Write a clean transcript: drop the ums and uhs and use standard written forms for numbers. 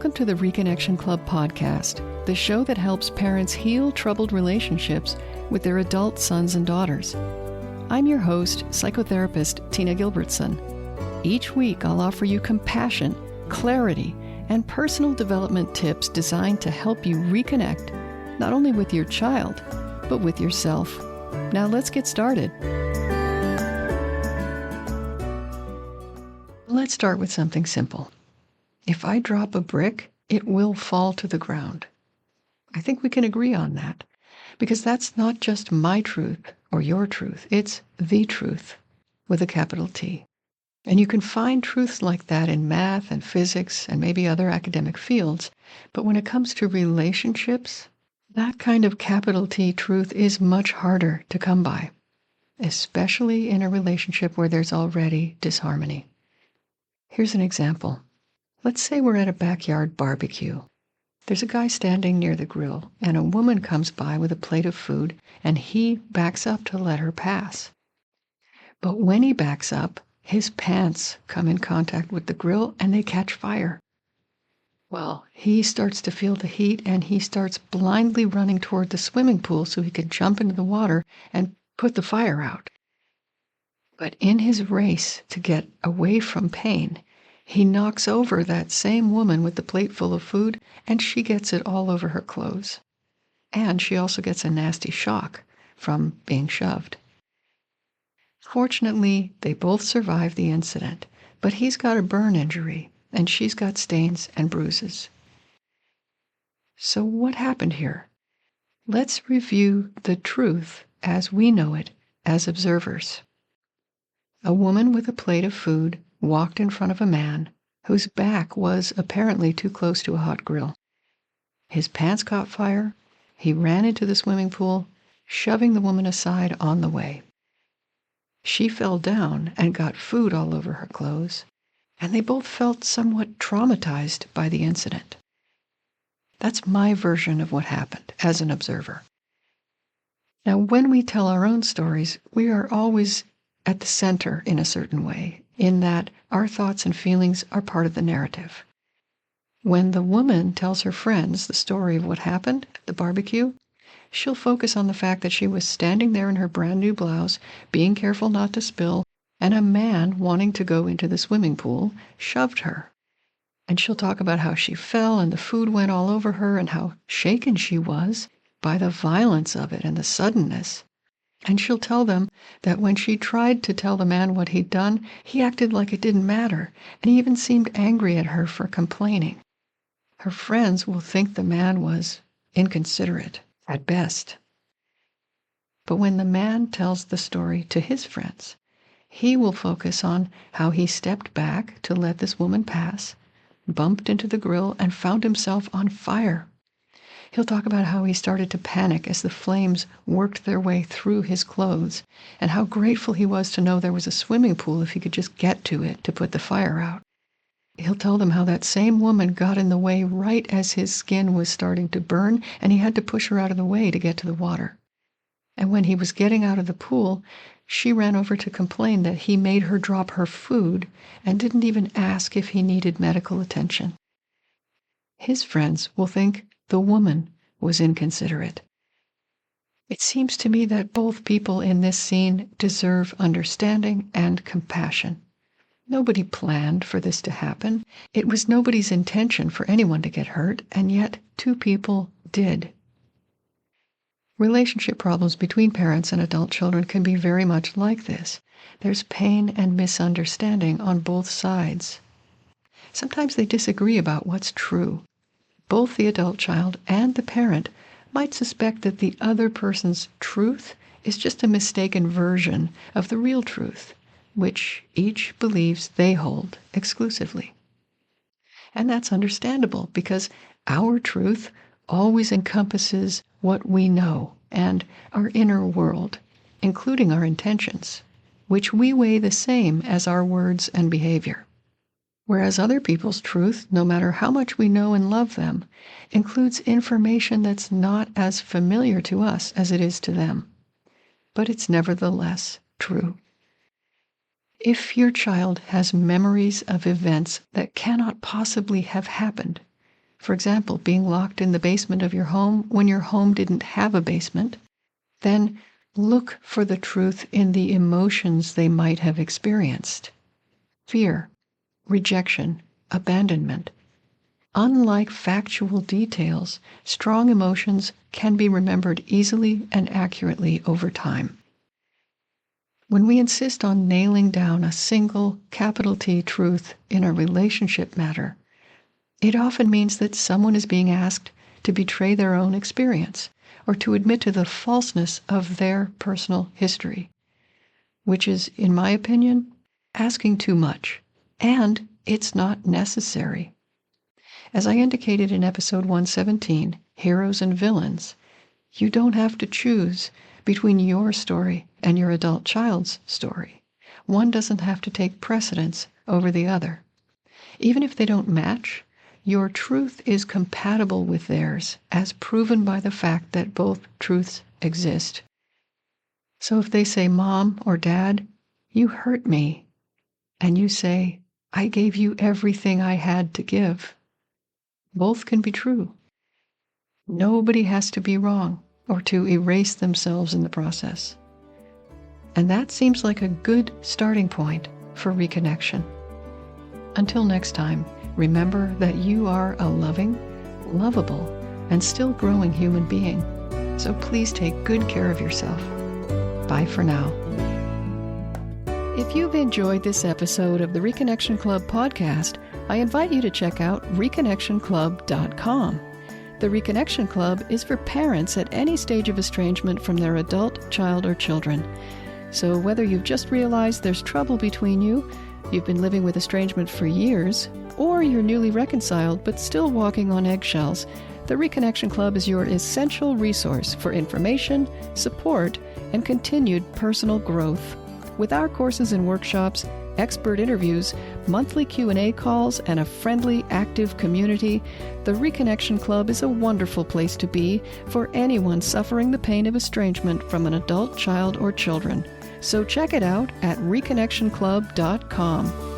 Welcome to the Reconnection Club podcast, the show that helps parents heal troubled relationships with their adult sons and daughters. I'm your host, psychotherapist Tina Gilbertson. Each week, I'll offer you compassion, clarity, and personal development tips designed to help you reconnect, not only with your child, but with yourself. Now let's get started. Let's start with something simple. If I drop a brick, it will fall to the ground. I think we can agree on that, because that's not just my truth or your truth. It's the truth with a capital T. And you can find truths like that in math and physics and maybe other academic fields. But when it comes to relationships, that kind of capital T truth is much harder to come by, especially in a relationship where there's already disharmony. Here's an example. Let's say we're at a backyard barbecue. There's a guy standing near the grill, and a woman comes by with a plate of food, and he backs up to let her pass. But when he backs up, his pants come in contact with the grill, and they catch fire. Well, he starts to feel the heat, and he starts blindly running toward the swimming pool so he can jump into the water and put the fire out. But in his race to get away from pain, he knocks over that same woman with the plate full of food, and she gets it all over her clothes. And she also gets a nasty shock from being shoved. Fortunately, they both survive the incident, but he's got a burn injury, and she's got stains and bruises. So what happened here? Let's review the truth as we know it as observers. A woman with a plate of food walked in front of a man whose back was apparently too close to a hot grill. His pants caught fire. He ran into the swimming pool, shoving the woman aside on the way. She fell down and got food all over her clothes, and they both felt somewhat traumatized by the incident. That's my version of what happened as an observer. Now, when we tell our own stories, we are always at the center in a certain way, in that our thoughts and feelings are part of the narrative. When the woman tells her friends the story of what happened at the barbecue, she'll focus on the fact that she was standing there in her brand new blouse, being careful not to spill, and a man wanting to go into the swimming pool shoved her. And she'll talk about how she fell and the food went all over her and how shaken she was by the violence of it and the suddenness. And she'll tell them that when she tried to tell the man what he'd done, he acted like it didn't matter, and he even seemed angry at her for complaining. Her friends will think the man was inconsiderate at best. But when the man tells the story to his friends, he will focus on how he stepped back to let this woman pass, bumped into the grill, and found himself on fire. He'll talk about how he started to panic as the flames worked their way through his clothes, and how grateful he was to know there was a swimming pool if he could just get to it to put the fire out. He'll tell them how that same woman got in the way right as his skin was starting to burn, and he had to push her out of the way to get to the water. And when he was getting out of the pool, she ran over to complain that he made her drop her food and didn't even ask if he needed medical attention. His friends will think the woman was inconsiderate. It seems to me that both people in this scene deserve understanding and compassion. Nobody planned for this to happen. It was nobody's intention for anyone to get hurt, and yet two people did. Relationship problems between parents and adult children can be very much like this. There's pain and misunderstanding on both sides. Sometimes they disagree about what's true. Both the adult child and the parent might suspect that the other person's truth is just a mistaken version of the real truth, which each believes they hold exclusively. And that's understandable, because our truth always encompasses what we know and our inner world, including our intentions, which we weigh the same as our words and behavior. Whereas other people's truth, no matter how much we know and love them, includes information that's not as familiar to us as it is to them. But it's nevertheless true. If your child has memories of events that cannot possibly have happened, for example, being locked in the basement of your home when your home didn't have a basement, then look for the truth in the emotions they might have experienced. Fear, rejection, abandonment. Unlike factual details, strong emotions can be remembered easily and accurately over time. When we insist on nailing down a single capital T truth in a relationship matter, it often means that someone is being asked to betray their own experience or to admit to the falseness of their personal history, which is, in my opinion, asking too much, and it's not necessary. As I indicated in episode 117, Heroes and Villains, you don't have to choose between your story and your adult child's story. One doesn't have to take precedence over the other. Even if they don't match, your truth is compatible with theirs, as proven by the fact that both truths exist. So if they say, "Mom" or "Dad, you hurt me," and you say, "I gave you everything I had to give," both can be true. Nobody has to be wrong or to erase themselves in the process. And that seems like a good starting point for reconnection. Until next time, remember that you are a loving, lovable, and still growing human being. So please take good care of yourself. Bye for now. If you've enjoyed this episode of the Reconnection Club podcast, I invite you to check out ReconnectionClub.com. The Reconnection Club is for parents at any stage of estrangement from their adult, child, or children. So whether you've just realized there's trouble between you, you've been living with estrangement for years, or you're newly reconciled but still walking on eggshells, the Reconnection Club is your essential resource for information, support, and continued personal growth. With our courses and workshops, expert interviews, monthly Q&A calls, and a friendly, active community, the Reconnection Club is a wonderful place to be for anyone suffering the pain of estrangement from an adult, child, or children. So check it out at ReconnectionClub.com.